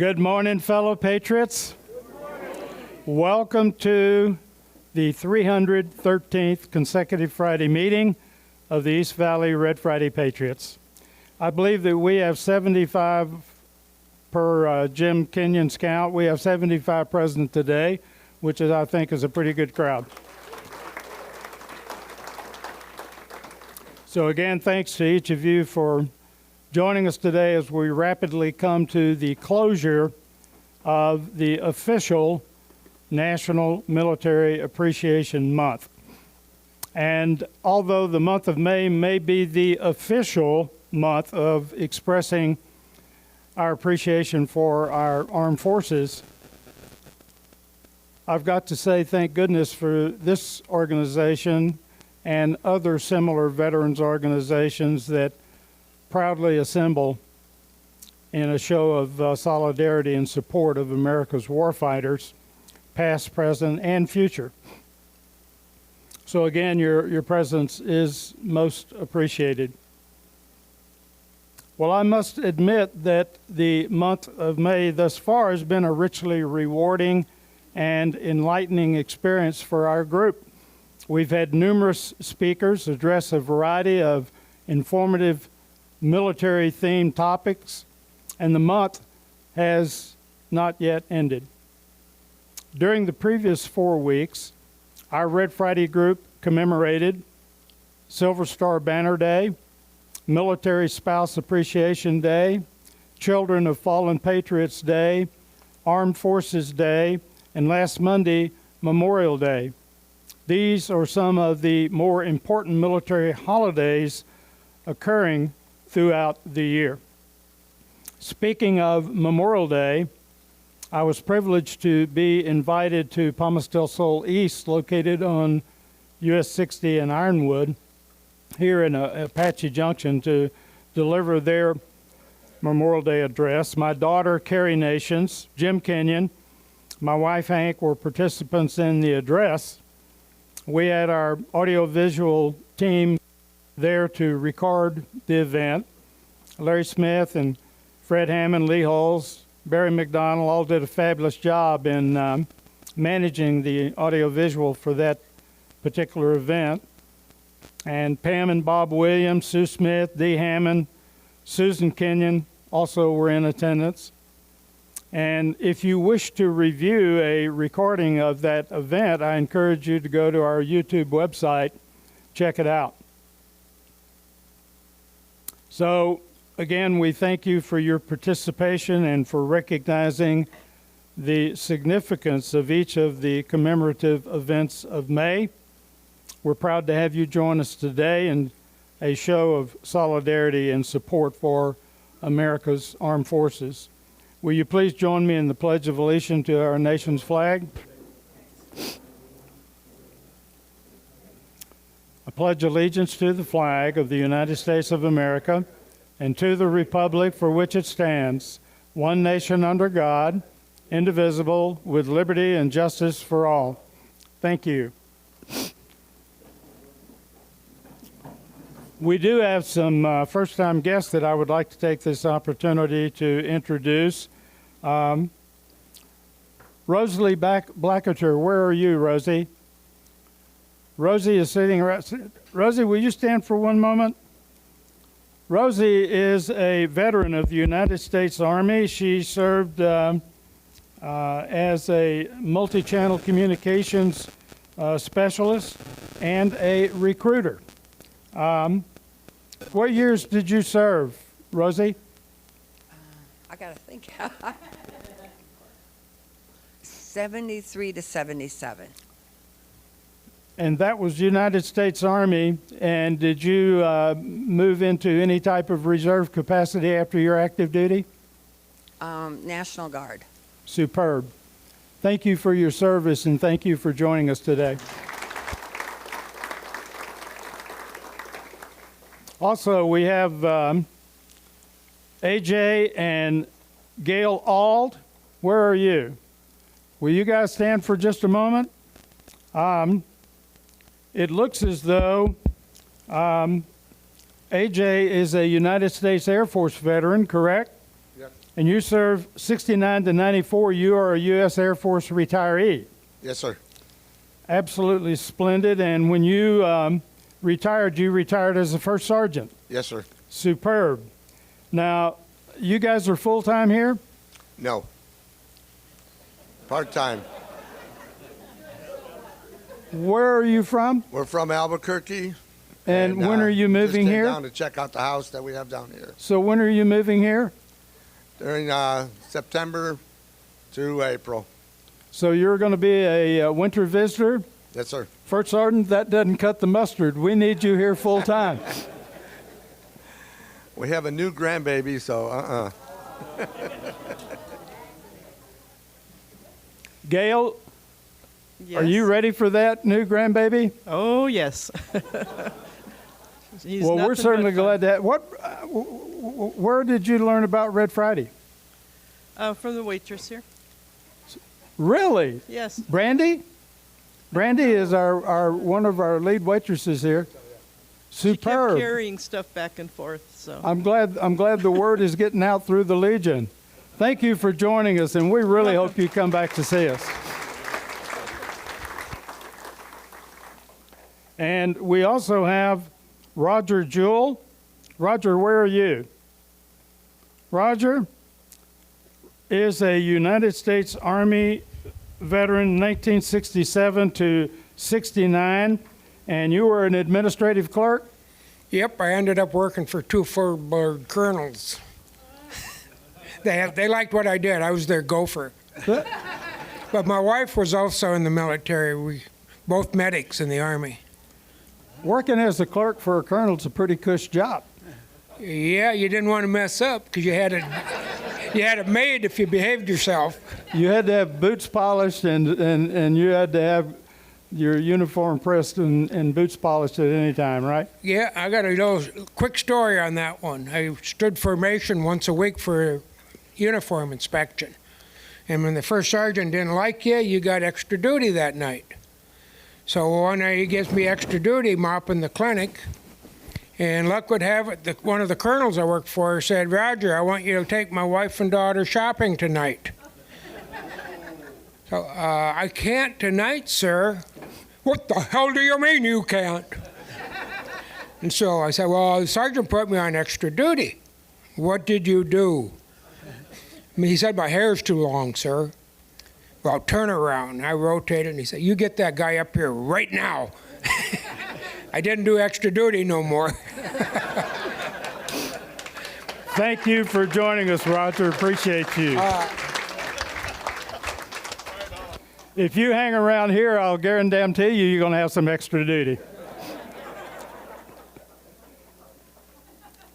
Good morning, fellow patriots. Welcome to the 313th consecutive Friday meeting of the East Valley Red Friday Patriots. I believe that we have 75, per Jim Kenyon's count, we have 75 present today, which is, I think, is a pretty good crowd. So again, thanks to each of you for joining us today as we rapidly come to the closure of the official National Military Appreciation Month. And although the month of May may be the official month of expressing our appreciation for our armed forces, I've got to say thank goodness for this organization and other similar veterans organizations that proudly assemble in a show of solidarity and support of America's warfighters, past, present, and future. So again, your presence is most appreciated. Well, I must admit that the month of May thus far has been a richly rewarding and enlightening experience for our group. We've had numerous speakers address a variety of informative military-themed topics, and the month has not yet ended. During the previous 4 weeks, our Red Friday group commemorated Silver Star Banner Day, Military Spouse Appreciation Day, Children of Fallen Patriots Day, Armed Forces Day, and last Monday, Memorial Day. These are some of the more important military holidays occurring throughout the year. Speaking of Memorial Day, I was privileged to be invited to Pups del Sol East, located on US 60 and Ironwood, here in Apache Junction, to deliver their Memorial Day address. My daughter, Carrie Nations, Jim Kenyon, my wife, Hank, were participants in the address. We had our audiovisual team there to record the event. Larry Smith and Fred Hammond, Lee Hulls, Barry McDonald all did a fabulous job in managing the audiovisual for that particular event. And Pam and Bob Williams, Sue Smith, Dee Hammond, Susan Kenyon also were in attendance. And if you wish to review a recording of that event, I encourage you to go to our YouTube website, check it out. So again, we thank you for your participation and for recognizing the significance of each of the commemorative events of May. We're proud to have you join us today in a show of solidarity and support for America's armed forces. Will you please join me in the Pledge of Allegiance to our nation's flag? I pledge allegiance to the flag of the United States of America and to the republic for which it stands, one nation under God, indivisible, with liberty and justice for all. Thank you. We do have some first-time guests that I would like to take this opportunity to introduce. Rosalie Blackerter, where are you, Rosie? Rosie is sitting around. Rosie, will you stand for one moment? Rosie is a veteran of the United States Army. She served as a multi-channel communications specialist and a recruiter. What years did you serve, Rosie? I got to think. 73 to 77. And that was United States Army. And did you move into any type of reserve capacity after your active duty? National Guard. Superb. Thank you for your service, and thank you for joining us today. Also, we have AJ and Gail Auld. Where are you? Will you guys stand for just a moment? It looks as though AJ is a United States Air Force veteran, correct? Yes. And you served 69 to 94. You are a U.S. Air Force retiree. Yes, sir. Absolutely splendid. And when you retired as a first sergeant. Yes, sir. Superb. Now, you guys are full-time here? No. Part-time. Where are you from? We're from Albuquerque. And when are you moving just came here? down to check out the house that we have down here. So when are you moving here? During September to April. So you're going to be a winter visitor? Yes, sir. First Sergeant, that doesn't cut the mustard. We need you here full-time. We have a new grandbaby, so Gail, Yes. are you ready for that new grandbaby? Oh, yes. He's Well, we're nothing certainly but fun. glad that. Where did you learn about Red Friday? From the waitress here. Really? Yes. Brandy? Brandy is our one of our lead waitresses here. She kept Superb. carrying stuff back and forth. So I'm glad the word is getting out through the Legion. Thank you for joining us, and we really hope you come back to see us. And we also have Roger Jewell. Roger, where are you? Roger is a United States Army veteran, 1967 to 69, and you were an administrative clerk? Yep, I ended up working for two forward colonels. They liked what I did. I was their gopher. But my wife was also in the military. We both medics in the Army. Working as a clerk for a colonel's a pretty cush job. Yeah, you didn't want to mess up because you had it made if you behaved yourself. You had to have boots polished and you had to have your uniform pressed and boots polished at any time, right? Yeah, I got a little quick story on that one. I stood formation once a week for uniform inspection. And when the first sergeant didn't like you, you got extra duty that night. So one night he gives me extra duty mopping the clinic. And luck would have it, one of the colonels I worked for said, "Roger, I want you to take my wife and daughter shopping tonight." So, "I can't tonight, sir." "What the hell do you mean you can't?" And so I said, "Well, the sergeant put me on extra duty." "What did you do?" He said, "My hair's too long, sir." "Well, turn around." I rotated, and he said, "You get that guy up here right now." I didn't do extra duty no more. Thank you for joining us, Roger. Appreciate you. If you hang around here, I'll guarantee you're going to have some extra duty.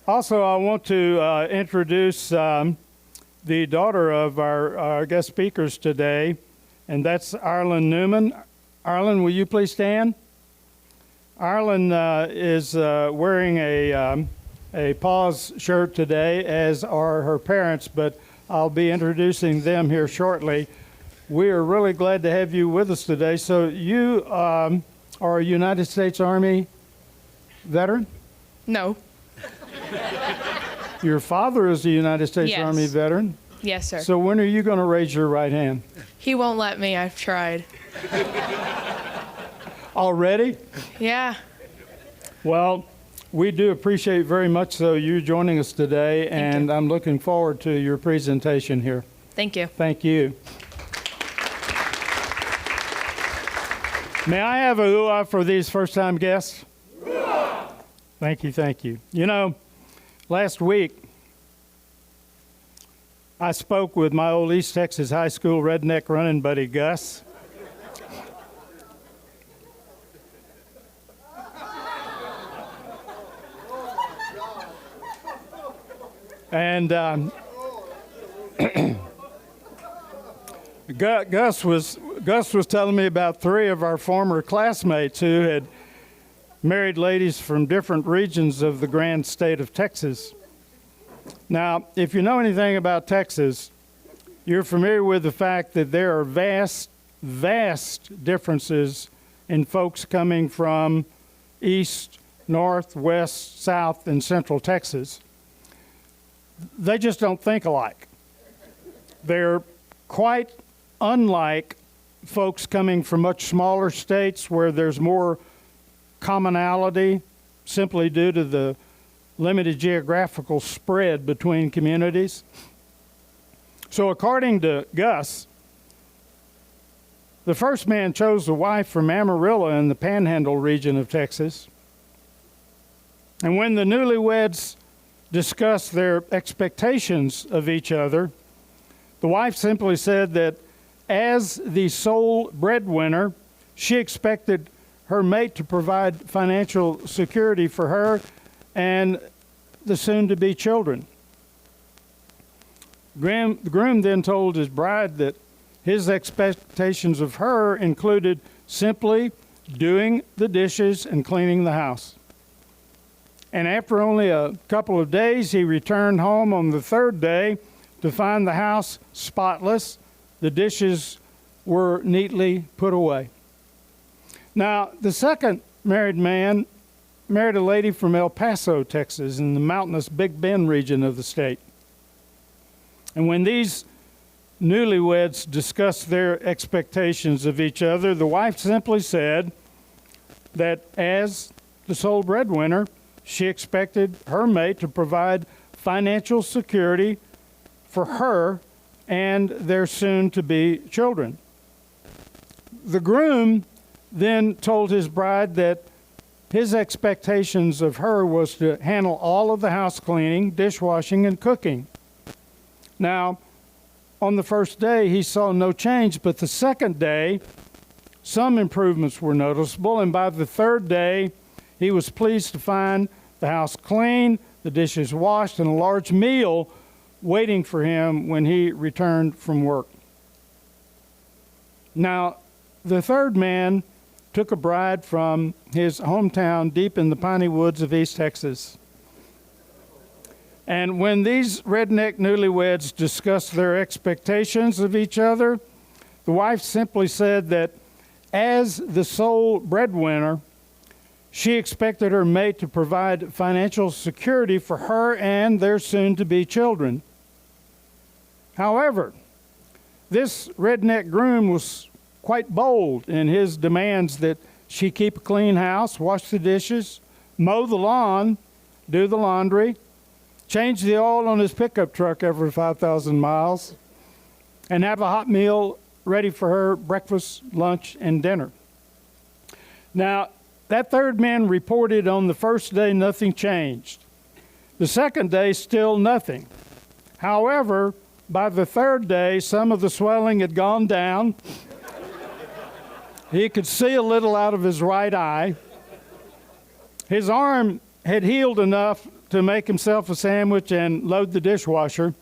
Also, I want to introduce the daughter of our guest speakers today, and that's Arlen Newman. Arlen, will you please stand? Arlen is wearing a P.A.W.S. shirt today, as are her parents, but I'll be introducing them here shortly. We are really glad to have you with us today. So you are a United States Army veteran? No. Your father is a United States Yes. Army veteran? Yes, sir. So when are you going to raise your right hand? He won't let me. I've tried. Already? Yeah. Well, we do appreciate very much so you joining us today, and you. I'm looking forward to your presentation here. Thank you. Thank you. May I have a hoo-ah for these first-time guests? Thank you, thank you. You know, last week, I spoke with my old East Texas high school redneck running buddy, Gus. And Gus was telling me about three of our former classmates who had married ladies from different regions of the grand state of Texas. Now, if you know anything about Texas, you're familiar with the fact that there are vast, vast differences in folks coming from east, north, west, south, and central Texas. they just don't think alike. They're quite unlike folks coming from much smaller states where there's more commonality simply due to the limited geographical spread between communities. So according to Gus, the first man chose a wife from Amarillo in the Panhandle region of Texas. And when the newlyweds discussed their expectations of each other, the wife simply said that as the sole breadwinner, she expected her mate to provide financial security for her and the soon-to-be children. The groom then told his bride that his expectations of her included simply doing the dishes and cleaning the house. And after only a couple of days, he returned home on the third day to find the house spotless. The dishes were neatly put away. Now, the second married man married a lady from El Paso, Texas, in the mountainous Big Bend region of the state. And when these newlyweds discussed their expectations of each other, the wife simply said that as the sole breadwinner, she expected her mate to provide financial security for her and their soon-to-be children. The groom then told his bride that his expectations of her was to handle all of the house cleaning, dishwashing, and cooking. Now, on the first day, he saw no change, but the second day, some improvements were noticeable, and by the third day, he was pleased to find the house clean, the dishes washed, and a large meal waiting for him when he returned from work. Now, the third man took a bride from his hometown deep in the piney woods of East Texas. And when these redneck newlyweds discussed their expectations of each other, the wife simply said that as the sole breadwinner, she expected her mate to provide financial security for her and their soon-to-be children. However, this redneck groom was quite bold in his demands that she keep a clean house, wash the dishes, mow the lawn, do the laundry, change the oil on his pickup truck every 5,000 miles, and have a hot meal ready for her breakfast, lunch, and dinner. Now, that third man reported on the first day nothing changed. The second day, still nothing. However, by the third day, some of the swelling had gone down. He could see a little out of his right eye. His arm had healed enough to make himself a sandwich and load the dishwasher.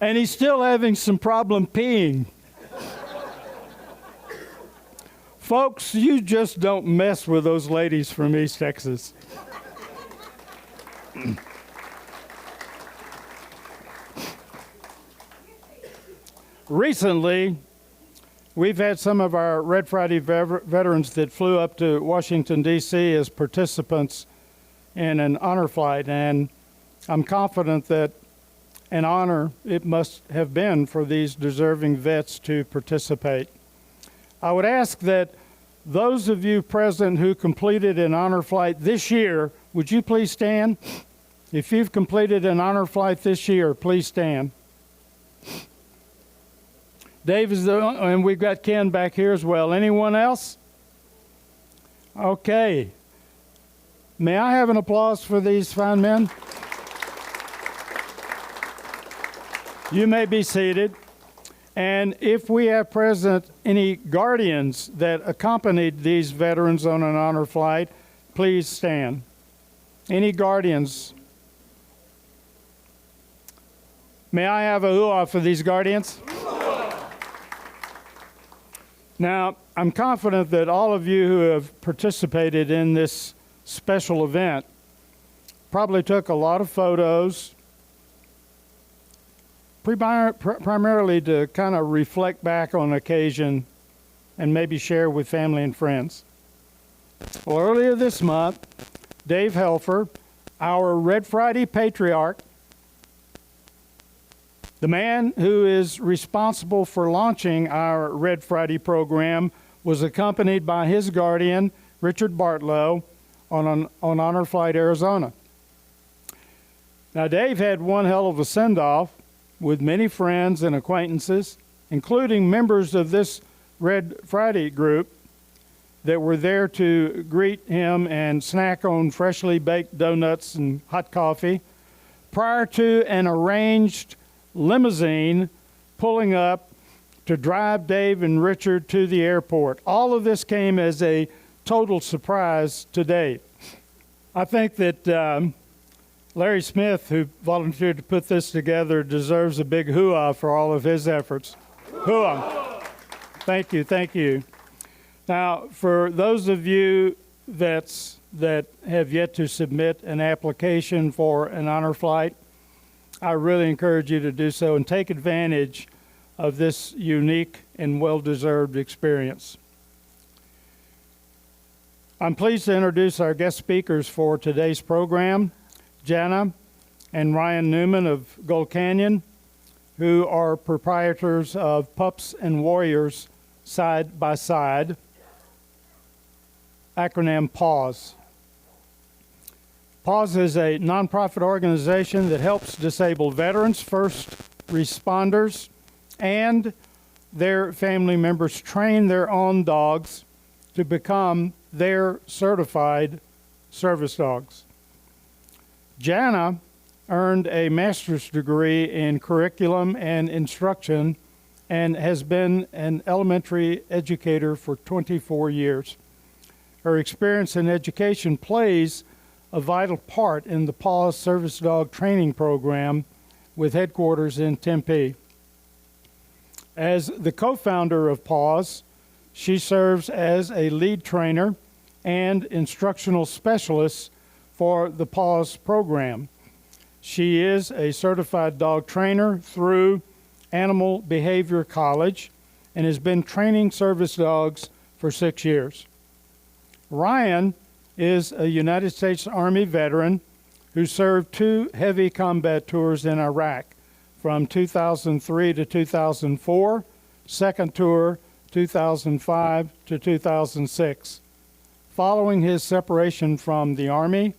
And he's still having some problem peeing. Folks, you just don't mess with those ladies from East Texas. Recently, we've had some of our Red Friday veterans that flew up to Washington, D.C. as participants in an honor flight, and I'm confident that an honor it must have been for these deserving vets to participate. I would ask that those of you present who completed an honor flight this year, would you please stand? If you've completed an honor flight this year, please stand. Dave is and we've got Ken back here as well. Anyone else? Okay. May I have an applause for these fine men? You may be seated. And if we have present any guardians that accompanied these veterans on an honor flight, please stand. Any guardians? May I have a hoo-ah for these guardians? Now, I'm confident that all of you who have participated in this special event probably took a lot of photos, primarily to kind of reflect back on occasion and maybe share with family and friends. Well, earlier this month, Dave Helfer our Red Friday patriarch, the man who is responsible for launching our Red Friday program, was accompanied by his guardian, Richard Bartlow, on Honor Flight Arizona. Now, Dave had one hell of a send-off with many friends and acquaintances, including members of this Red Friday group that were there to greet him and snack on freshly baked donuts and hot coffee prior to an arranged limousine pulling up to drive Dave and Richard to the airport. All of this came as a total surprise to Dave. I think that Larry Smith, who volunteered to put this together, deserves a big hoo-ah for all of his efforts. Hoo-ah. Thank you, thank you. Now, for those of you that have yet to submit an application for an honor flight, I really encourage you to do so and take advantage of this unique and well-deserved experience. I'm pleased to introduce our guest speakers for today's program, Jana and Ryan Newman of Gold Canyon, who are proprietors of Pups and Warriors Side by Side, acronym P.A.W.S.S. P.A.W.S. is a nonprofit organization that helps disabled veterans, first responders, and their family members train their own dogs to become their certified service dogs. Jana earned a master's degree in curriculum and instruction and has been an elementary educator for 24 years. Her experience in education plays a vital part in the P.A.W.S. Service Dog Training Program with headquarters in Tempe. As the co-founder of P.A.W.S., she serves as a lead trainer and instructional specialist for the P.A.W.S. program. She is a certified dog trainer through Animal Behavior College and has been training service dogs for 6 years. Ryan is a United States Army veteran who served 2 heavy combat tours in Iraq from 2003 to 2004, second tour 2005 to 2006. Following his separation from the Army,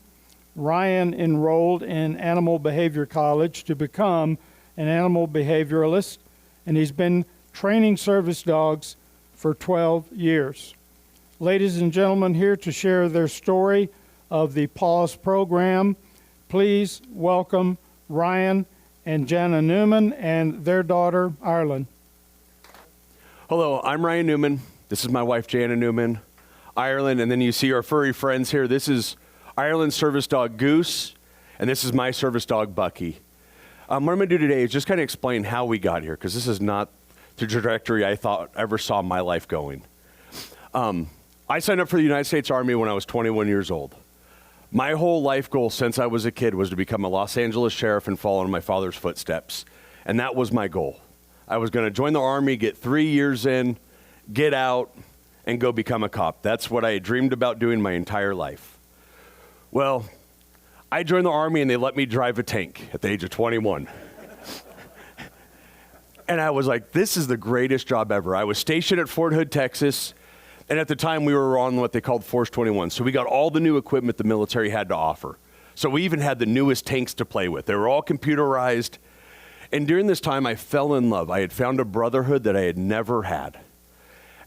Ryan enrolled in Animal Behavior College to become an animal behavioralist, and he's been training service dogs for 12 years. Ladies and gentlemen, here to share their story of the P.A.W.S. program, please welcome Ryan and Jana Newman and their daughter, Ireland. Hello, I'm Ryan Newman. This is my wife, Jana Newman. Ireland, and then you see our furry friends here. This is Ireland's service dog, Goose, and this is my service dog, Bucky. What I'm going to do today is just kind of explain how we got here, because this is not the trajectory I thought I ever saw my life going. I signed up for the United States Army when I was 21 years old. My whole life goal since I was a kid was to become a Los Angeles sheriff and follow in my father's footsteps, and that was my goal. I was going to join the Army, get 3 years in, get out, and go become a cop. That's what I had dreamed about doing my entire life. Well, I joined the Army and they let me drive a tank at the age of 21. And I was like, this is the greatest job ever. I was stationed at Fort Hood, Texas, and at the time we were on what they called Force 21. So we got all the new equipment the military had to offer. So we even had the newest tanks to play with. They were all computerized. And during this time, I fell in love. I had found a brotherhood that I had never had.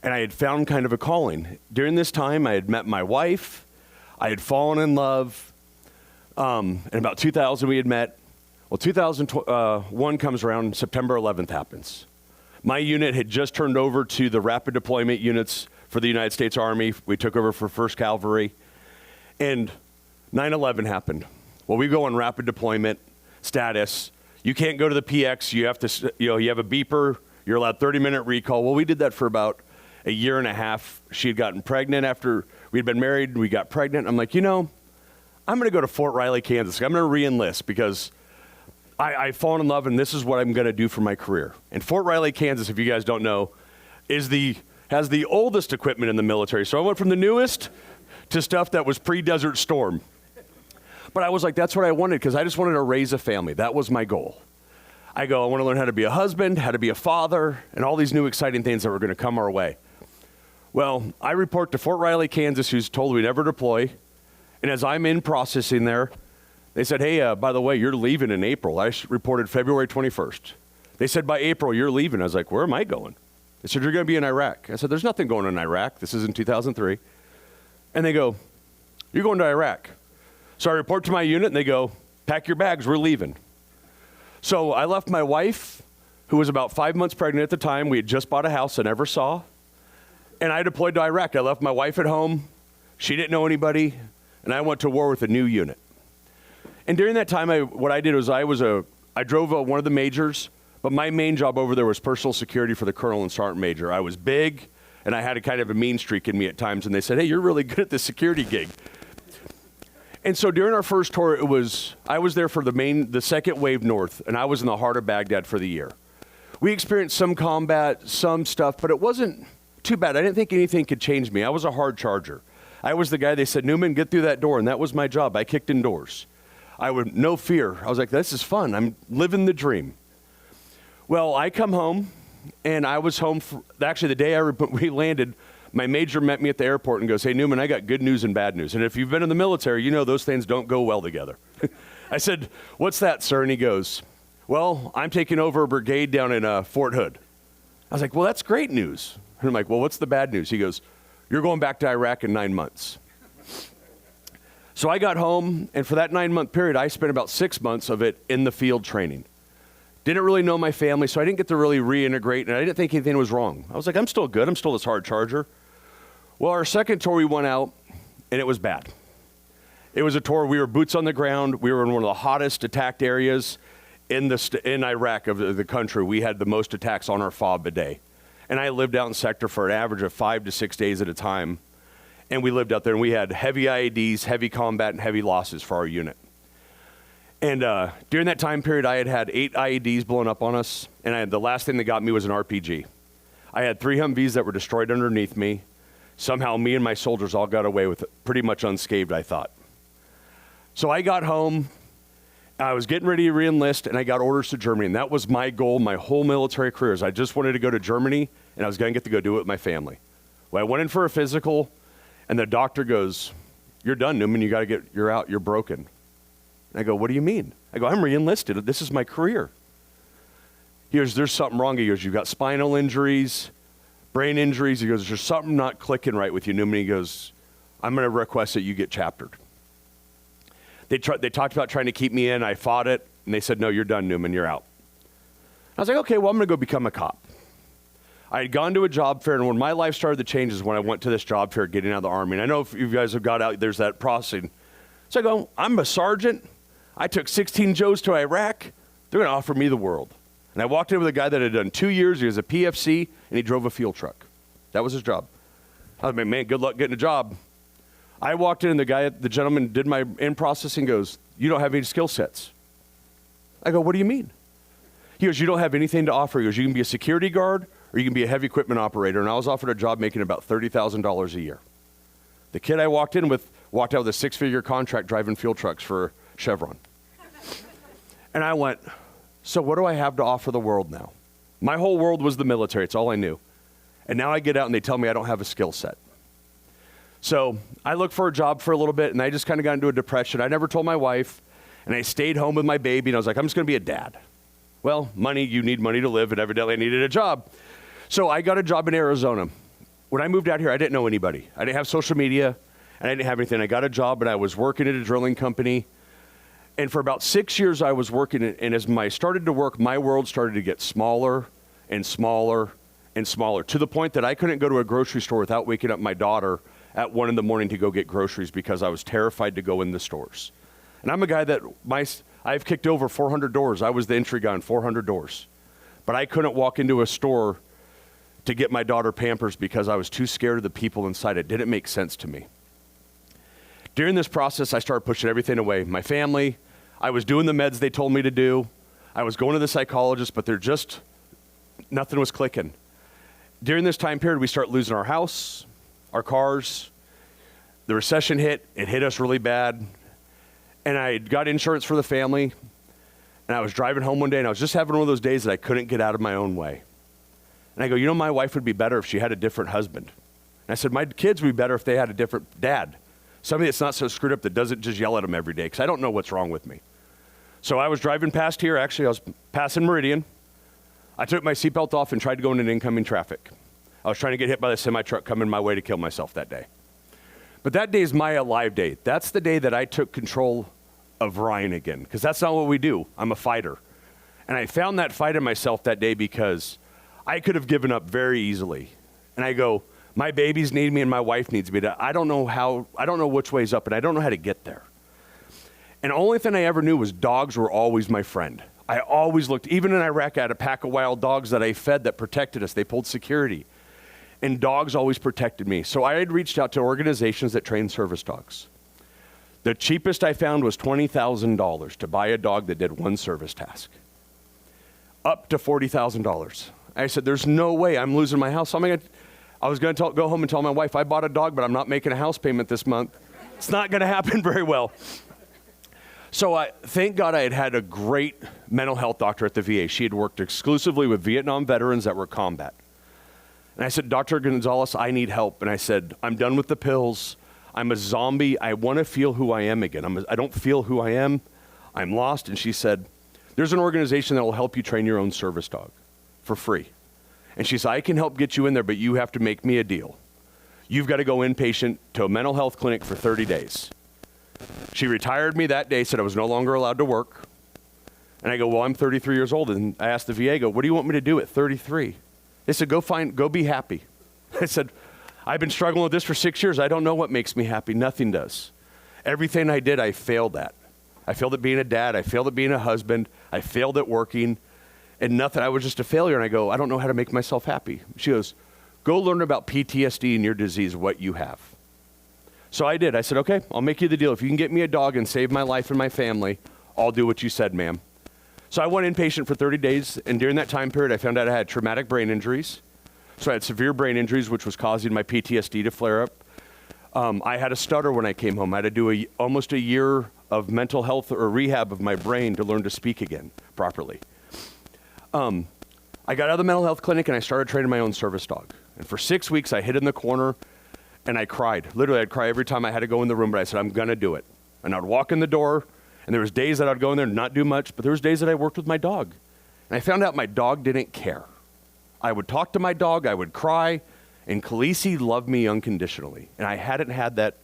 And I had found kind of a calling. During this time, I had met my wife. I had fallen in love. In about 2000, we had met. Well, 2001 comes around, September 11th happens. My unit had just turned over to the rapid deployment units for the United States Army. We took over for 1st Cavalry. And 9/11 happened. Well, we go on rapid deployment status. You can't go to the PX. You have to, you have a beeper. You're allowed 30-minute recall. Well, we did that for about a year and a half. She had gotten pregnant after we'd been married. We got pregnant. I'm like, I'm going to go to Fort Riley, Kansas. I'm going to re-enlist because I've fallen in love, and this is what I'm going to do for my career. And Fort Riley, Kansas, if you guys don't know, has the oldest equipment in the military. So I went from the newest to stuff that was pre-Desert Storm. But I was like, that's what I wanted because I just wanted to raise a family. That was my goal. I go, I want to learn how to be a husband, how to be a father, and all these new exciting things that were going to come our way. Well, I report to Fort Riley, Kansas, who's told we never deploy. And as I'm in processing there, they said, hey, by the way, you're leaving in April. I reported February 21st. They said, by April, you're leaving. I was like, where am I going? They said, you're going to be in Iraq. I said, there's nothing going on in Iraq. This is in 2003. And they go, you're going to Iraq. So I report to my unit, and they go, pack your bags, we're leaving. So I left my wife, who was about 5 months pregnant at the time. We had just bought a house I never saw. And I deployed to Iraq. I left my wife at home. She didn't know anybody. And I went to war with a new unit. And during that time, what I did was I drove one of the majors, but my main job over there was personal security for the colonel and sergeant major. I was big, and I had a kind of a mean streak in me at times. And they said, hey, you're really good at the security gig. And so during our first tour, I was there for the second wave north, and I was in the heart of Baghdad for the year. We experienced some combat, some stuff, but it wasn't too bad. I didn't think anything could change me. I was a hard charger. I was the guy they said, Newman, get through that door, and that was my job. I kicked in doors. No fear. I was like, this is fun. I'm living the dream. Well, I come home, and I was home actually the day we landed. My major met me at the airport and goes, hey, Newman, I got good news and bad news. And if you've been in the military, you know those things don't go well together. I said, what's that, sir? And he goes, well, I'm taking over a brigade down in Fort Hood. I was like, well, that's great news. And I'm like, well, what's the bad news? He goes, you're going back to Iraq in 9 months. So I got home, and for that 9-month period, I spent about 6 months of it in the field training. Didn't really know my family, so I didn't get to really reintegrate, and I didn't think anything was wrong. I was like, I'm still good. I'm still this hard charger. Well, our second tour, we went out, and it was bad. It was a tour. We were boots on the ground. We were in one of the hottest attacked areas in Iraq of the country. We had the most attacks on our FOB a day. And I lived out in sector for an average of 5 to 6 days at a time. And we lived out there, and we had heavy IEDs, heavy combat, and heavy losses for our unit. And during that time period, I had 8 IEDs blown up on us, and the last thing that got me was an RPG. I had 3 Humvees that were destroyed underneath me. Somehow, me and my soldiers all got away with it, pretty much unscathed, I thought. So I got home. I was getting ready to re-enlist, and I got orders to Germany, and that was my goal my whole military career. Is I just wanted to go to Germany, and I was going to get to go do it with my family. Well, I went in for a physical, and the doctor goes, you're done, Newman. You're out. You're broken. And I go, what do you mean? I go, I'm re-enlisted. This is my career. He goes, there's something wrong. He goes, you've got spinal injuries, brain injuries. He goes, there's something not clicking right with you, Newman. He goes, I'm going to request that you get chaptered. They talked about trying to keep me in. I fought it, and they said, no, you're done, Newman. You're out. I was like, okay, well, I'm going to go become a cop. I had gone to a job fair, and when my life started to change is when I went to this job fair getting out of the Army. And I know if you guys have got out, there's that processing. So I go, I'm a sergeant. I took 16 Joes to Iraq. They're going to offer me the world. And I walked in with a guy that had done 2 years. He was a PFC, and he drove a fuel truck. That was his job. I was like, man, good luck getting a job. I walked in, and the gentleman did my in-processing, goes, you don't have any skill sets. I go, what do you mean? He goes, you don't have anything to offer. He goes, you can be a security guard, or you can be a heavy equipment operator. And I was offered a job making about $30,000 a year. The kid I walked out with a 6-figure contract driving fuel trucks for Chevron. And I went, so what do I have to offer the world now? My whole world was the military. It's all I knew. And now I get out and they tell me I don't have a skill set. So I looked for a job for a little bit, and I just kind of got into a depression. I never told my wife, and I stayed home with my baby, and I was like, I'm just going to be a dad. Well, money, you need money to live, and evidently I needed a job. So I got a job in Arizona. When I moved out here, I didn't know anybody. I didn't have social media, and I didn't have anything. I got a job, and I was working at a drilling company. And for about 6 years, I was working, and as I started to work, my world started to get smaller and smaller and smaller, to the point that I couldn't go to a grocery store without waking up my daughter at 1 a.m. to go get groceries because I was terrified to go in the stores. And I'm a guy that I've kicked over 400 doors. I was the entry guy on 400 doors. But I couldn't walk into a store to get my daughter Pampers because I was too scared of the people inside. It didn't make sense to me. During this process, I started pushing everything away. My family, I was doing the meds they told me to do. I was going to the psychologist, but nothing was clicking. During this time period, we start losing our house, our cars. The recession hit. It hit us really bad. And I got insurance for the family. And I was driving home one day, and I was just having one of those days that I couldn't get out of my own way. And I go, you know, my wife would be better if she had a different husband. And I said, my kids would be better if they had a different dad. Somebody that's not so screwed up that doesn't just yell at them every day, because I don't know what's wrong with me. So I was driving past here. Actually, I was passing Meridian. I took my seatbelt off and tried to go into incoming traffic. I was trying to get hit by the semi-truck coming my way to kill myself that day. But that day is my alive day. That's the day that I took control of Ryan again, because that's not what we do. I'm a fighter. And I found that fight in myself that day because I could have given up very easily. And I go, my babies need me and my wife needs me. I don't know which way's up, and I don't know how to get there. And the only thing I ever knew was dogs were always my friend. I always looked, even in Iraq, I had a pack of wild dogs that I fed that protected us. They pulled security. And dogs always protected me. So I had reached out to organizations that train service dogs. The cheapest I found was $20,000 to buy a dog that did one service task. Up to $40,000. I said, there's no way I'm losing my house. I was going to go home and tell my wife, I bought a dog, but I'm not making a house payment this month. It's not going to happen very well. So thank God I had a great mental health doctor at the VA. She had worked exclusively with Vietnam veterans that were combat. And I said, Dr. Gonzalez, I need help. And I said, I'm done with the pills. I'm a zombie. I want to feel who I am again. I don't feel who I am. I'm lost. And she said, there's an organization that will help you train your own service dog for free. And she said, I can help get you in there, but you have to make me a deal. You've got to go inpatient to a mental health clinic for 30 days. She retired me that day, said I was no longer allowed to work. And I go, well, I'm 33 years old. And I asked the VA, what do you want me to do at 33? They said, go be happy. I said, I've been struggling with this for 6 years. I don't know what makes me happy. Nothing does. Everything I did, I failed at. I failed at being a dad. I failed at being a husband. I failed at working. And nothing, I was just a failure. And I go, I don't know how to make myself happy. She goes, go learn about PTSD and your disease, what you have. So I did. I said, okay, I'll make you the deal. If you can get me a dog and save my life and my family, I'll do what you said, ma'am. So I went inpatient for 30 days, and during that time period, I found out I had traumatic brain injuries. So I had severe brain injuries, which was causing my PTSD to flare up. I had a stutter when I came home. I had to do almost a year of mental health or rehab of my brain to learn to speak again properly. I got out of the mental health clinic, and I started training my own service dog. And for 6 weeks, I hid in the corner, and I cried. Literally, I'd cry every time I had to go in the room, but I said, I'm going to do it. And I'd walk in the door, and there was days that I'd go in there and not do much, but there was days that I worked with my dog. And I found out my dog didn't care. I would talk to my dog, I would cry, and Khaleesi loved me unconditionally. And I hadn't had that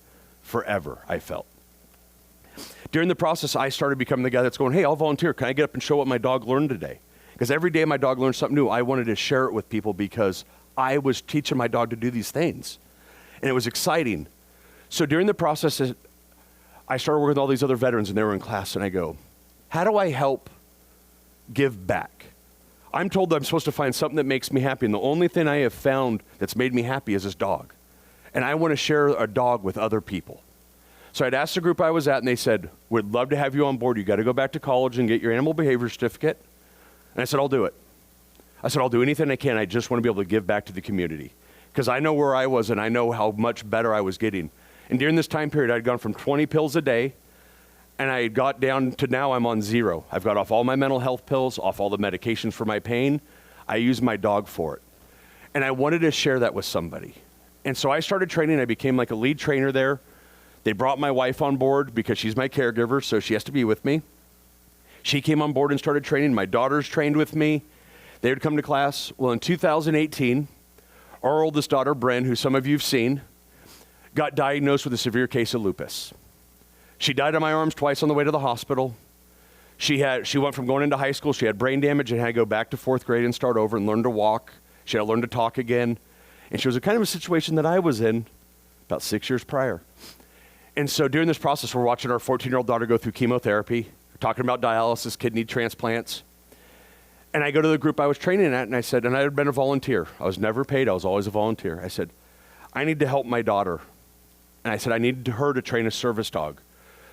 forever, I felt. During the process, I started becoming the guy that's going, hey, I'll volunteer. Can I get up and show what my dog learned today? Because every day my dog learned something new. I wanted to share it with people because I was teaching my dog to do these things. And it was exciting. So during the process, I started working with all these other veterans, and they were in class, and I go, how do I help give back? I'm told that I'm supposed to find something that makes me happy, and the only thing I have found that's made me happy is this dog. And I want to share a dog with other people. So I'd asked the group I was at, and they said, we'd love to have you on board. You got to go back to college and get your animal behavior certificate. And I said, I'll do it. I said, I'll do anything I can. I just want to be able to give back to the community. Because I know where I was, and I know how much better I was getting. And during this time period, I'd gone from 20 pills a day, and I got down to now I'm on 0. I've got off all my mental health pills, off all the medications for my pain. I use my dog for it. And I wanted to share that with somebody. And so I started training. I became like a lead trainer there. They brought my wife on board because she's my caregiver, so she has to be with me. She came on board and started training. My daughters trained with me. They would come to class. Well, in 2018, our oldest daughter, Bren, who some of you have seen, got diagnosed with a severe case of lupus. She died in my arms twice on the way to the hospital. She went from going into high school, she had brain damage and had to go back to 4th grade and start over and learn to walk. She had to learn to talk again. And she was a kind of a situation that I was in about 6 years prior. And so during this process, we're watching our 14-year-old daughter go through chemotherapy, talking about dialysis, kidney transplants. And I go to the group I was training at, and I said, and I had been a volunteer. I was never paid. I was always a volunteer. I said, I need to help my daughter. And I said, I need her to train a service dog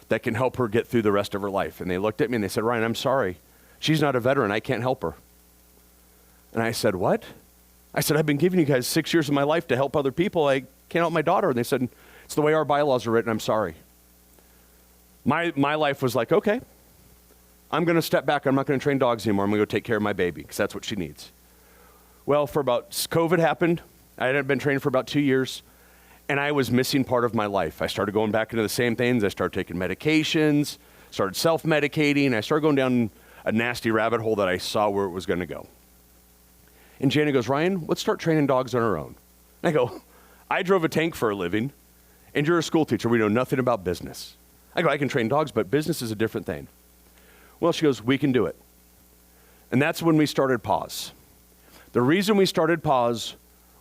that can help her get through the rest of her life. And they looked at me and they said, Ryan, I'm sorry. She's not a veteran. I can't help her. And I said, what? I said, I've been giving you guys 6 years of my life to help other people. I can't help my daughter. And they said, it's the way our bylaws are written. I'm sorry. my life was like, okay, I'm going to step back. I'm not going to train dogs anymore. I'm going to go take care of my baby because that's what she needs. Well, COVID happened. I hadn't been trained for about 2 years, and I was missing part of my life. I started going back into the same things. I started taking medications, started self-medicating. I started going down a nasty rabbit hole that I saw where it was going to go. And Jana goes, Ryan, let's start training dogs on our own. And I go, I drove a tank for a living, and you're a school teacher. We know nothing about business. I go, I can train dogs, but business is a different thing. Well, she goes, we can do it. And that's when we started P.A.W.S. The reason we started P.A.W.S.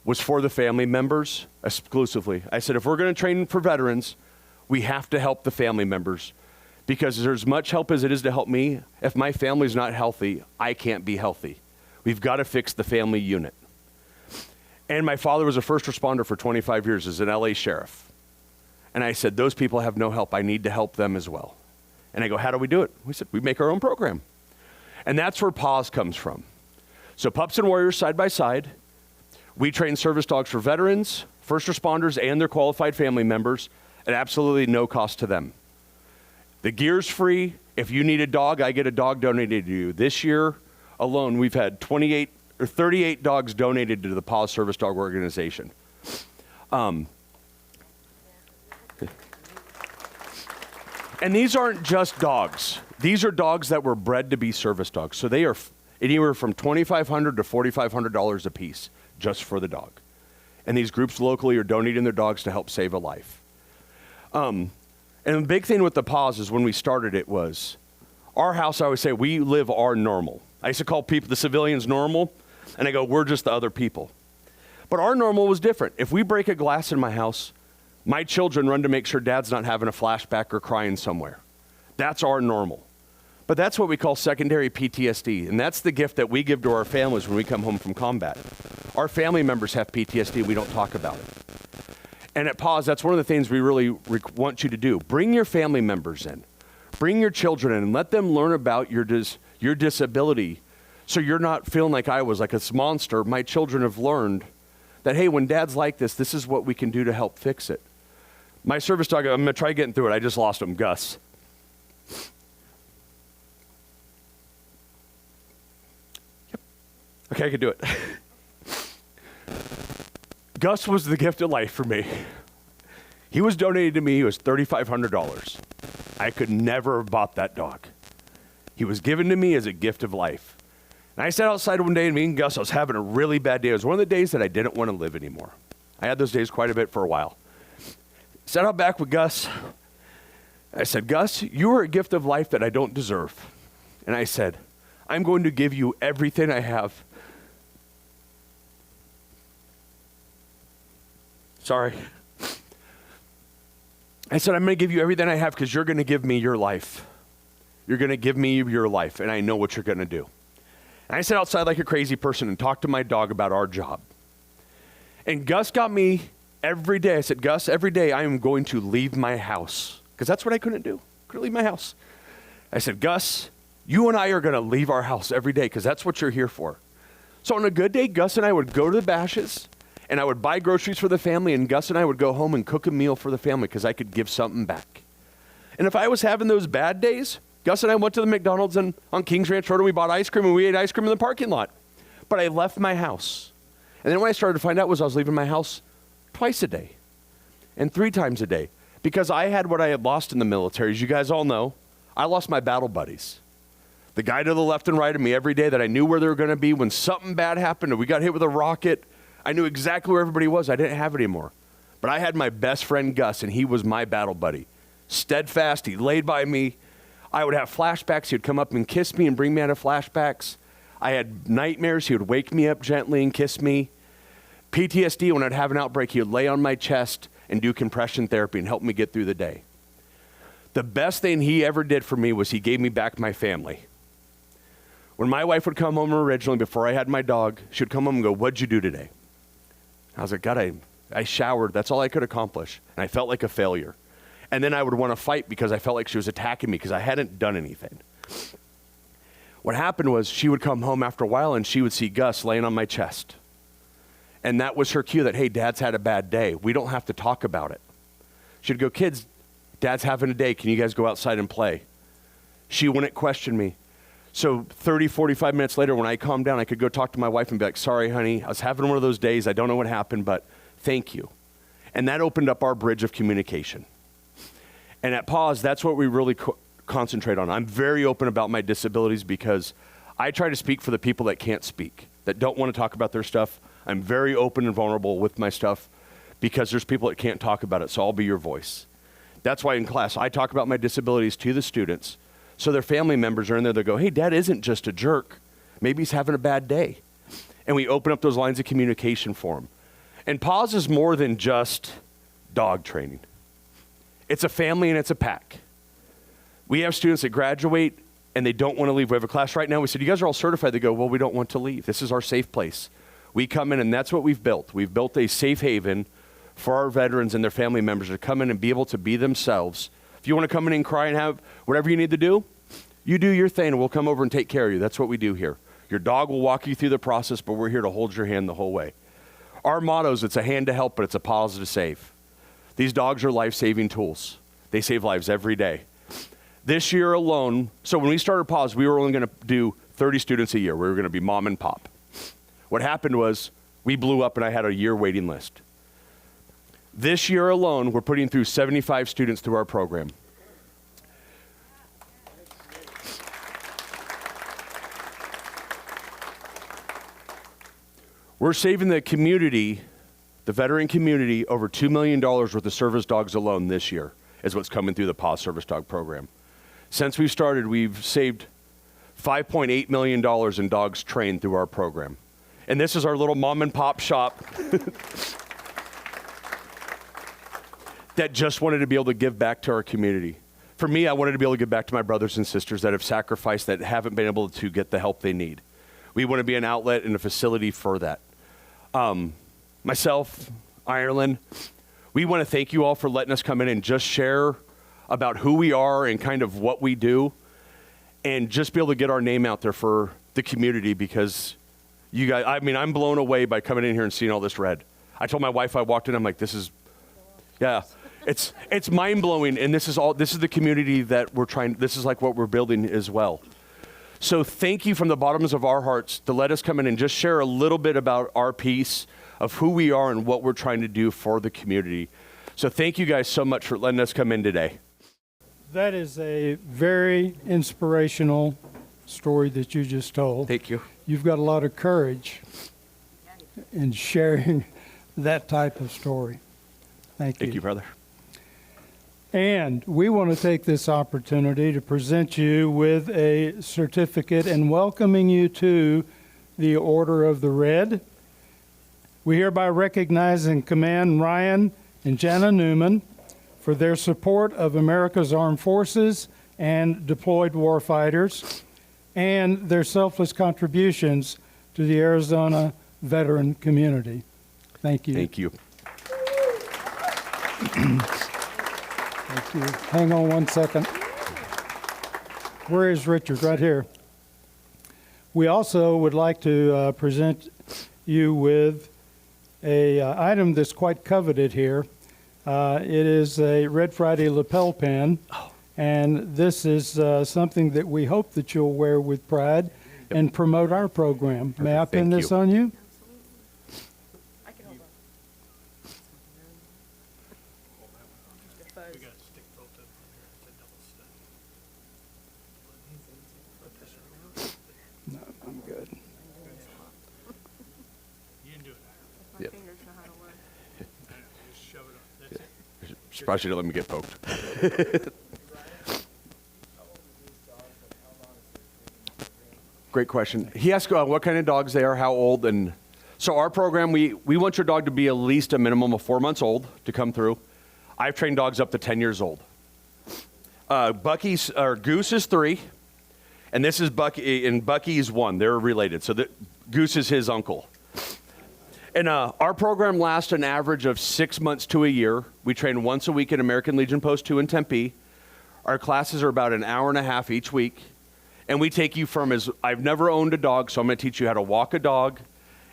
was for the family members exclusively. I said, if we're going to train for veterans, we have to help the family members because there's as much help as it is to help me. If my family's not healthy, I can't be healthy. We've got to fix the family unit. And my father was a first responder for 25 years as an LA sheriff. And I said, those people have no help. I need to help them as well. And I go, how do we do it? We said, we make our own program. And that's where P.A.W.S. comes from. So Pups and Warriors side by side. We train service dogs for veterans, first responders, and their qualified family members at absolutely no cost to them. The gear's free. If you need a dog, I get a dog donated to you. This year alone, we've had 38 dogs donated to the P.A.W.S. Service Dog Organization. And these aren't just dogs. These are dogs that were bred to be service dogs. So they are anywhere from $2,500 to $4,500 a piece just for the dog. And these groups locally are donating their dogs to help save a life. And the big thing with the P.A.W.S. is when we started it was, our house, I always say, we live our normal. I used to call people, the civilians, normal, and I go, we're just the other people. But our normal was different. If we break a glass in my house, my children run to make sure dad's not having a flashback or crying somewhere. That's our normal. But that's what we call secondary PTSD, and that's the gift that we give to our families when we come home from combat. Our family members have PTSD, we don't talk about it. And at P.A.W.S., that's one of the things we really want you to do. Bring your family members in. Bring your children in and let them learn about your disability so you're not feeling like I was, like this monster. My children have learned that, hey, when dad's like this is what we can do to help fix it. My service dog, I'm going to try getting through it. I just lost him, Gus. Yep. Okay, I can do it. Gus was the gift of life for me. He was donated to me. He was $3,500. I could never have bought that dog. He was given to me as a gift of life. And I sat outside one day, and me and Gus, I was having a really bad day. It was one of the days that I didn't want to live anymore. I had those days quite a bit for a while. Sat out back with Gus. I said, Gus, you are a gift of life that I don't deserve. And I said, I'm going to give you everything I have. Sorry. I said, I'm going to give you everything I have because you're going to give me your life. You're going to give me your life, and I know what you're going to do. And I sat outside like a crazy person and talked to my dog about our job. And Gus got me every day. I said, Gus, every day I am going to leave my house because that's what I couldn't do. Couldn't leave my house. I said, Gus, you and I are going to leave our house every day because that's what you're here for. So on a good day, Gus and I would go to the Bashes, and I would buy groceries for the family, and Gus and I would go home and cook a meal for the family because I could give something back. And if I was having those bad days, Gus and I went to the McDonald's on Kings Ranch Road, and we bought ice cream, and we ate ice cream in the parking lot. But I left my house. And then what I started to find out was I was leaving my house twice a day and 3 times a day because I had what I had lost in the military. As you guys all know, I lost my battle buddies. The guy to the left and right of me every day that I knew where they were going to be when something bad happened or we got hit with a rocket. I knew exactly where everybody was. I didn't have it anymore. But I had my best friend, Gus, and he was my battle buddy. Steadfast, he laid by me. I would have flashbacks. He would come up and kiss me and bring me out of flashbacks. I had nightmares. He would wake me up gently and kiss me. PTSD, when I'd have an outbreak, he would lay on my chest and do compression therapy and help me get through the day. The best thing he ever did for me was he gave me back my family. When my wife would come home originally, before I had my dog, she would come home and go, what'd you do today? I was like, God, I showered. That's all I could accomplish. And I felt like a failure. And then I would want to fight because I felt like she was attacking me because I hadn't done anything. What happened was she would come home after a while and she would see Gus laying on my chest. And that was her cue that, hey, Dad's had a bad day. We don't have to talk about it. She'd go, kids, Dad's having a day. Can you guys go outside and play? She wouldn't question me. So 30, 45 minutes later, when I calmed down, I could go talk to my wife and be like, sorry, honey, I was having one of those days. I don't know what happened, but thank you. And that opened up our bridge of communication. And at P.A.W.S., that's what we really concentrate on. I'm very open about my disabilities because I try to speak for the people that can't speak, that don't want to talk about their stuff. I'm very open and vulnerable with my stuff because there's people that can't talk about it, so I'll be your voice. That's why in class, I talk about my disabilities to the students, so their family members are in there, they go, hey, Dad isn't just a jerk. Maybe he's having a bad day. And we open up those lines of communication for them. And P.A.W.S. is more than just dog training. It's a family and it's a pack. We have students that graduate and they don't want to leave. We have a class right now. We said, you guys are all certified. They go, well, we don't want to leave. This is our safe place. We come in and that's what we've built. We've built a safe haven for our veterans and their family members to come in and be able to be themselves. If you want to come in and cry and have whatever you need to do, you do your thing and we'll come over and take care of you. That's what we do here. Your dog will walk you through the process, but we're here to hold your hand the whole way. Our motto is it's a hand to help, but it's a pause to save. These dogs are life-saving tools. They save lives every day. This year alone, so when we started P.A.W.S., we were only going to do 30 students a year. We were going to be mom and pop. What happened was we blew up and I had a year waiting list. This year alone, we're putting through 75 students through our program. We're saving the community, the veteran community, over $2 million worth of service dogs alone this year is what's coming through the P.A.W.S. service dog program. Since we started, we've saved $5.8 million in dogs trained through our program. And this is our little mom and pop shop that just wanted to be able to give back to our community. For me, I wanted to be able to give back to my brothers and sisters that have sacrificed, that haven't been able to get the help they need. We want to be an outlet and a facility for that. Myself, Ireland, we want to thank you all for letting us come in and just share about who we are and kind of what we do and just be able to get our name out there for the community because you guys, I mean, I'm blown away by coming in here and seeing all this red. I told my wife, I walked in, I'm like, this is, yeah, it's mind-blowing, and this is the community that we're trying, this is like what we're building as well. So thank you from the bottoms of our hearts to let us come in and just share a little bit about our piece of who we are and what we're trying to do for the community. So thank you guys so much for letting us come in today. That is a very inspirational story that you just told. Thank you. You've got a lot of courage in sharing that type of story. Thank you. Thank you, brother. And we want to take this opportunity to present you with a certificate and welcoming you to the Order of the R.E.D. We hereby recognize and commend Ryan and Jana Newman for their support of America's armed forces and deployed warfighters and their selfless contributions to the Arizona veteran community. Thank you. Thank you. Thank you. Hang on one second. Where is Richard? Right here. We also would like to present you with a item that's quite coveted here. It is a Red Friday lapel pin, and this is something that we hope that you'll wear with pride and promote our program. May I pin Thank this you. on you? No, I'm good. Yep. Surprised you didn't let me get poked. Great question. He asked what kind of dogs they are, how old, and so our program, we want your dog to be at least a minimum of 4 months old to come through. I've trained dogs up to 10 years old. Goose is 3, and this is Bucky, and Bucky's 1. They're related, so Goose is his uncle. And our program lasts an average of 6 months to a year. We train once a week at American Legion Post 2 in Tempe. Our classes are about an hour and a half each week. And we take you from I've never owned a dog, so I'm going to teach you how to walk a dog.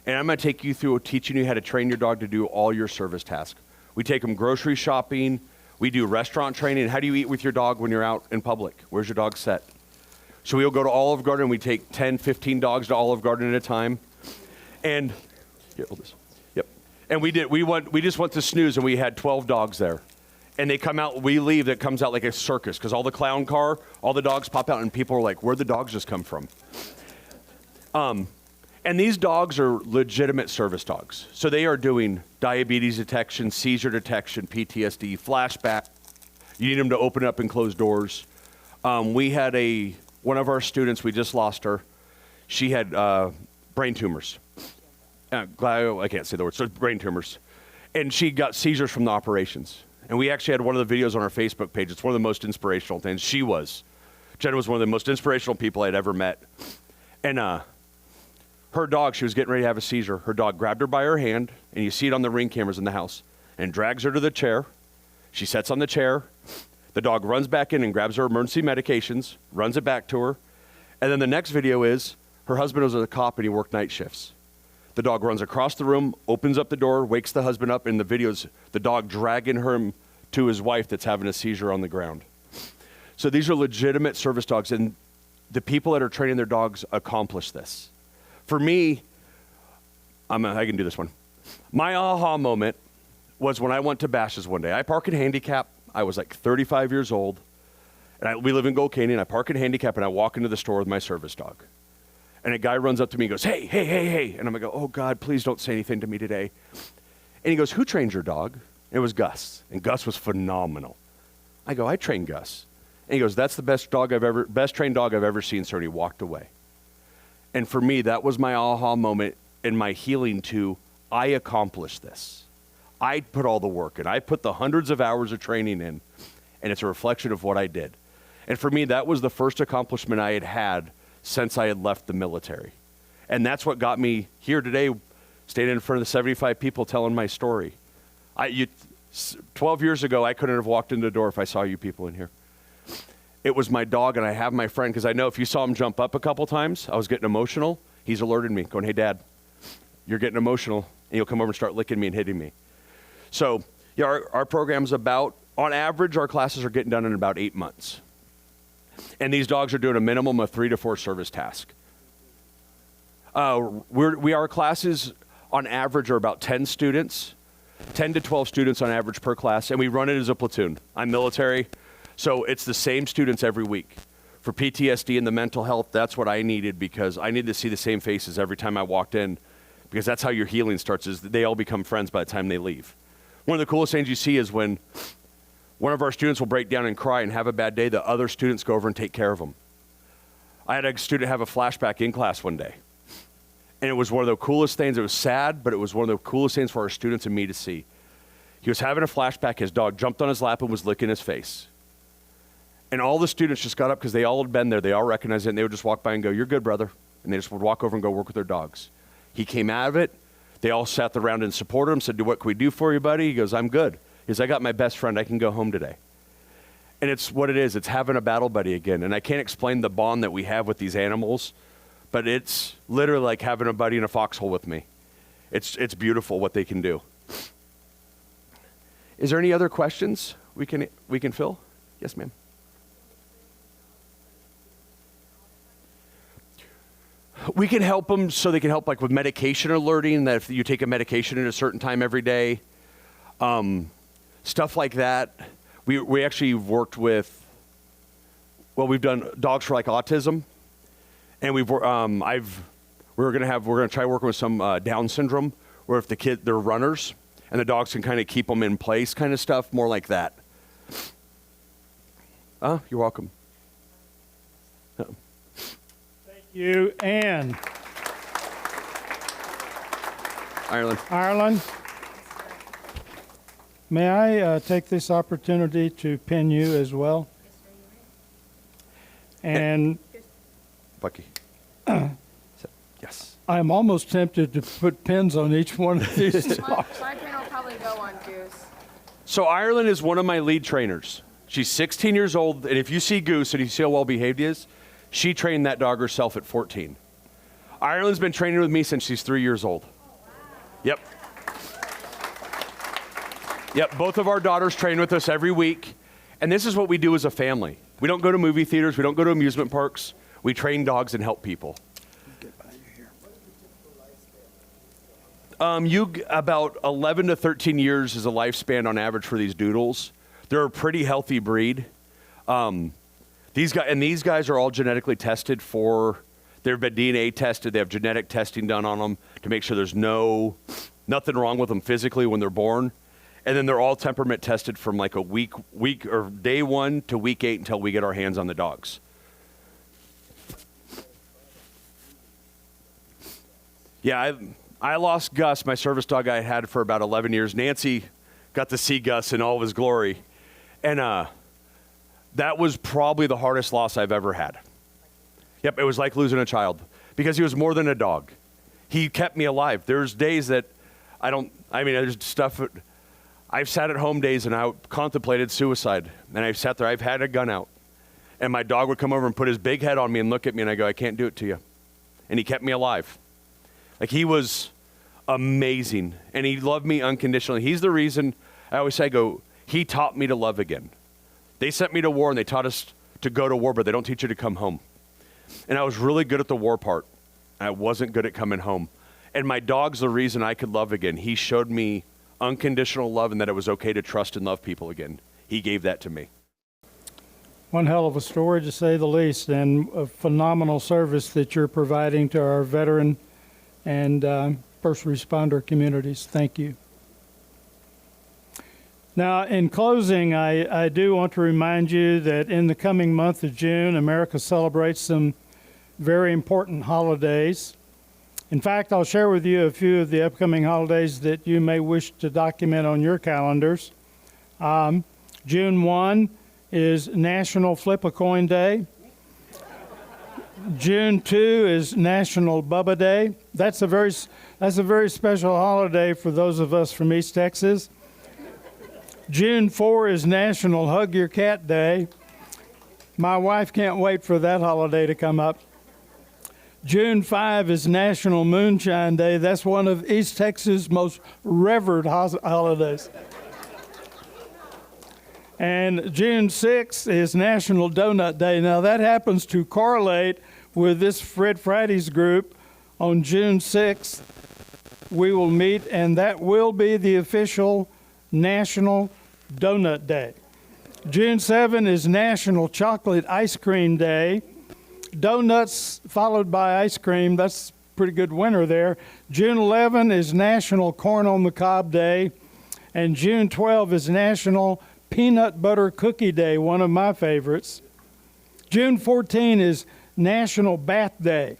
And I'm going to take you through teaching you how to train your dog to do all your service tasks. We take them grocery shopping. We do restaurant training. How do you eat with your dog when you're out in public? Where's your dog set? So we'll go to Olive Garden. We take 10, 15 dogs to Olive Garden at a time. And, here, hold this. Yep. And we just went to Snooze and we had 12 dogs there. And they come out, we leave, it comes out like a circus because all the clown car, all the dogs pop out and people are like, where'd the dogs just come from? And these dogs are legitimate service dogs. So they are doing diabetes detection, seizure detection, PTSD, flashback. You need them to open up and close doors. We had one of our students, we just lost her. She had brain tumors. I can't say the word, so brain tumors. And she got seizures from the operations. And we actually had one of the videos on our Facebook page. It's one of the most inspirational things. Jenna was one of the most inspirational people I'd ever met. And her dog, she was getting ready to have a seizure. Her dog grabbed her by her hand, and you see it on the Ring cameras in the house, and drags her to the chair. She sits on the chair. The dog runs back in and grabs her emergency medications, runs it back to her. And then the next video is her husband was a cop and he worked night shifts. The dog runs across the room, opens up the door, wakes the husband up, and the video's the dog dragging him to his wife that's having a seizure on the ground. So these are legitimate service dogs, and the people that are training their dogs accomplish this. For me, I can do this one. My aha moment was when I went to P.A.W.S.S one day. I park in handicap. I was like 35 years old, and we live in Gold Canyon. I park in handicap, and I walk into the store with my service dog. And a guy runs up to me and goes, hey, hey, hey, hey. And I'm like, oh, God, please don't say anything to me today. And he goes, who trains your dog? It was Gus. And Gus was phenomenal. I go, I train Gus. And he goes, that's the best trained dog I've ever seen, sir. And he walked away. And for me, that was my aha moment in my healing to, I accomplished this. I put all the work in. I put the hundreds of hours of training in, and it's a reflection of what I did. And for me, that was the first accomplishment I had since I had left the military. And that's what got me here today, standing in front of the 75 people telling my story. 12 years ago, I couldn't have walked in the door if I saw you people in here. It was my dog, and I have my friend, because I know if you saw him jump up a couple times, I was getting emotional. He's alerted me, going, hey, Dad, you're getting emotional, and he'll come over and start licking me and hitting me. So yeah, our program's about, on average, our classes are getting done in about 8 months. And these dogs are doing a minimum of 3 to 4 service tasks. Our classes, on average, are about 10 students, 10 to 12 students on average per class, and we run it as a platoon. I'm military, so it's the same students every week. For PTSD and the mental health, that's what I needed, because I needed to see the same faces every time I walked in, because that's how your healing starts, is they all become friends by the time they leave. One of the coolest things you see is when one of our students will break down and cry and have a bad day, the other students go over and take care of them. I had a student have a flashback in class one day. And it was one of the coolest things. It was sad, but it was one of the coolest things for our students and me to see. He was having a flashback. His dog jumped on his lap and was licking his face. And all the students just got up because they all had been there. They all recognized it, and they would just walk by and go, you're good, brother. And they just would walk over and go work with their dogs. He came out of it. They all sat around and supported him, said, what can we do for you, buddy? He goes, I'm good. He goes, I got my best friend. I can go home today. And it's what it is. It's having a battle buddy again. And I can't explain the bond that we have with these animals, but it's literally like having a buddy in a foxhole with me. It's beautiful what they can do. Is there any other questions we can fill? Yes, ma'am. We can help them so they can help like with medication alerting, that if you take a medication at a certain time every day, stuff like that. We actually worked with, we've done dogs for like autism, and we're going to try working with some Down syndrome, where if they're runners and the dogs can kind of keep them in place, kind of stuff, more like that. You're welcome. Thank you, Anne. Ireland, may I take this opportunity to pin you as well? And Bucky. Yes. I'm almost tempted to put pins on each one of these. My pin will probably go on Goose. So Ireland is one of my lead trainers. She's 16 years old, and if you see Goose and you see how well behaved he is, she trained that dog herself at 14. Ireland's been training with me since she's 3 years old. Yep. Yep, both of our daughters train with us every week. And this is what we do as a family. We don't go to movie theaters. We don't go to amusement parks. We train dogs and help people. About 11 to 13 years is a lifespan on average for these doodles. They're a pretty healthy breed. These guys are all genetically tested for. They've been DNA tested. They have genetic testing done on them to make sure there's nothing wrong with them physically when they're born. And then they're all temperament tested from like a week or day 1 to week 8 until we get our hands on the dogs. Yeah, I lost Gus, my service dog I had for about 11 years. Nancy got to see Gus in all of his glory. And that was probably the hardest loss I've ever had. Yep, it was like losing a child because he was more than a dog. He kept me alive. There's days that there's stuff. I've sat at home days and I contemplated suicide. And I've sat there, I've had a gun out. And my dog would come over and put his big head on me and look at me and I go, I can't do it to you. And he kept me alive. Like, he was amazing. And he loved me unconditionally. He's the reason, I always say, he taught me to love again. They sent me to war and they taught us to go to war, but they don't teach you to come home. And I was really good at the war part. I wasn't good at coming home. And my dog's the reason I could love again. He showed me unconditional love and that it was okay to trust and love people again. He gave that to me. One hell of a story, to say the least, and a phenomenal service that you're providing to our veteran and first responder communities. Thank you. Now, in closing, I do want to remind you that in the coming month of June, America celebrates some very important holidays. In fact, I'll share with you a few of the upcoming holidays that you may wish to document on your calendars. June 1 is National Flip a Coin Day. June 2 is National Bubba Day. That's a very special holiday for those of us from East Texas. June 4 is National Hug Your Cat Day. My wife can't wait for that holiday to come up. June 5 is National Moonshine Day. That's one of East Texas' most revered holidays. And June 6 is National Donut Day. Now, that happens to correlate with this Fred Fridays group. On June 6th, we will meet, and that will be the official National Donut Day. June 7 is National Chocolate Ice Cream Day. Donuts followed by ice cream, that's a pretty good winner there. June 11 is National Corn on the Cob Day. And June 12 is National Peanut Butter Cookie Day, one of my favorites. June 14 is National Bath Day.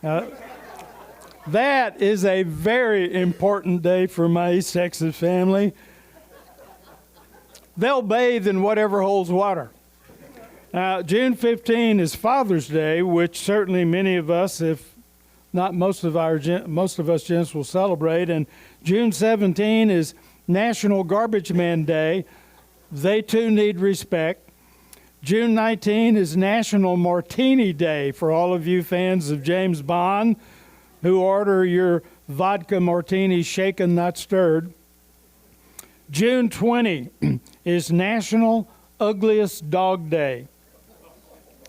That is a very important day for my East Texas family. They'll bathe in whatever holds water. June 15 is Father's Day, which certainly many of us, if not most of us gents, will celebrate. And June 17 is National Garbage Man Day. They too need respect. June 19 is National Martini Day for all of you fans of James Bond who order your vodka martini shaken, not stirred. June 20 is National Ugliest Dog Day.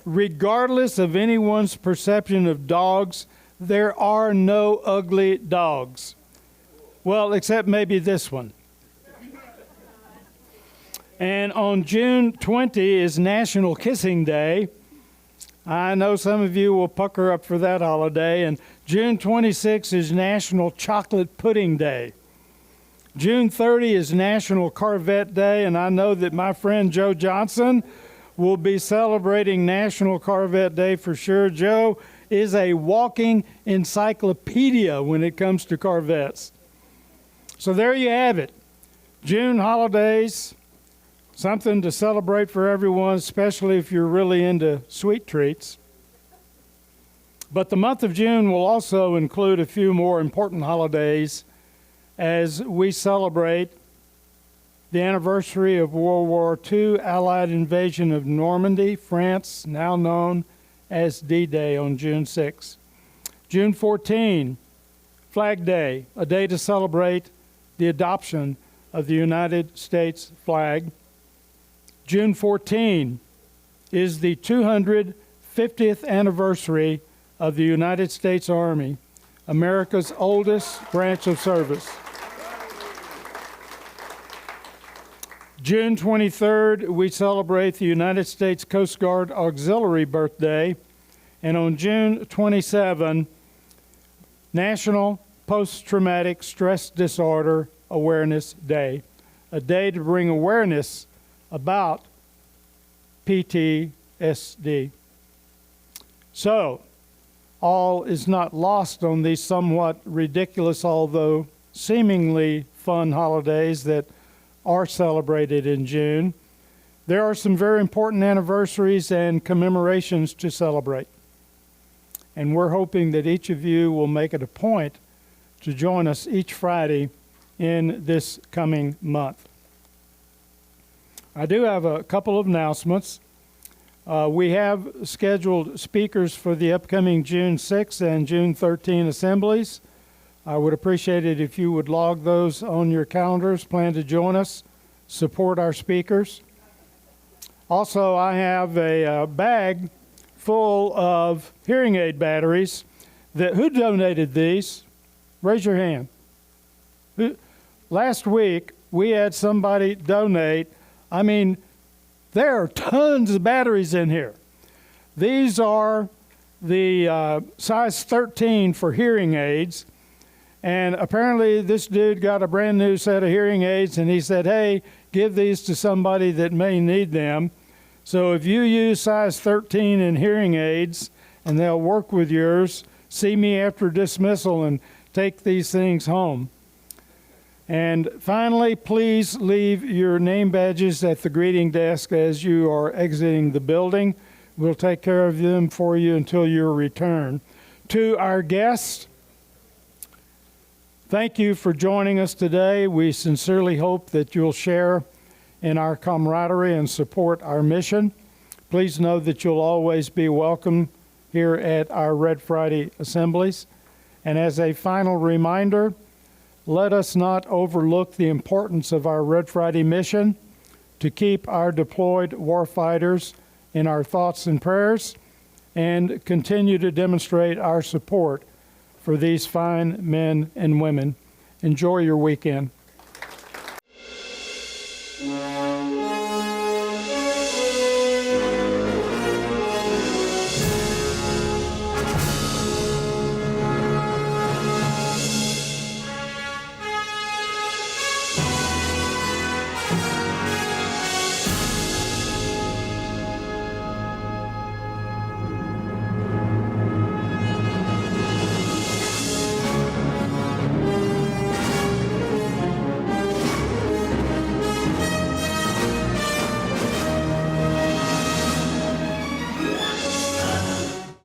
Regardless of anyone's perception of dogs, there are no ugly dogs. Well, except maybe this one. And on June 20 is National Kissing Day. I know some of you will pucker up for that holiday. And June 26 is National Chocolate Pudding Day. June 30 is National Corvette Day, and I know that my friend Joe Johnson will be celebrating National Corvette Day for sure. Joe is a walking encyclopedia when it comes to Corvettes. So there you have it. June holidays, something to celebrate for everyone, especially if you're really into sweet treats. But the month of June will also include a few more important holidays as we celebrate the anniversary of World War II Allied invasion of Normandy, France, now known as D-Day on June 6. June 14, Flag Day, a day to celebrate the adoption of the United States flag. June 14 is the 250th anniversary of the United States Army, America's oldest branch of service. June 23rd, we celebrate the United States Coast Guard Auxiliary Birthday, and on June 27, National Post-Traumatic Stress Disorder Awareness Day, a day to bring awareness about PTSD. So, all is not lost on these somewhat ridiculous, although seemingly fun holidays that are celebrated in June. There are some very important anniversaries and commemorations to celebrate. And we're hoping that each of you will make it a point to join us each Friday in this coming month. I do have a couple of announcements. We have scheduled speakers for the upcoming June 6 and June 13 assemblies. I would appreciate it if you would log those on your calendars, plan to join us, support our speakers. Also, I have a bag full of hearing aid batteries. Who donated these? Raise your hand. Last week, we had somebody donate. I mean, there are tons of batteries in here. These are the size 13 for hearing aids. And apparently this dude got a brand new set of hearing aids, and he said, hey, give these to somebody that may need them. So if you use size 13 in hearing aids and they'll work with yours, see me after dismissal and take these things home. And finally, please leave your name badges at the greeting desk as you are exiting the building. We'll take care of them for you until your return. To our guests, thank you for joining us today. We sincerely hope that you'll share in our camaraderie and support our mission. Please know that you'll always be welcome here at our Red Friday assemblies. And as a final reminder, let us not overlook the importance of our Red Friday mission to keep our deployed warfighters in our thoughts and prayers and continue to demonstrate our support for these fine men and women. Enjoy your weekend.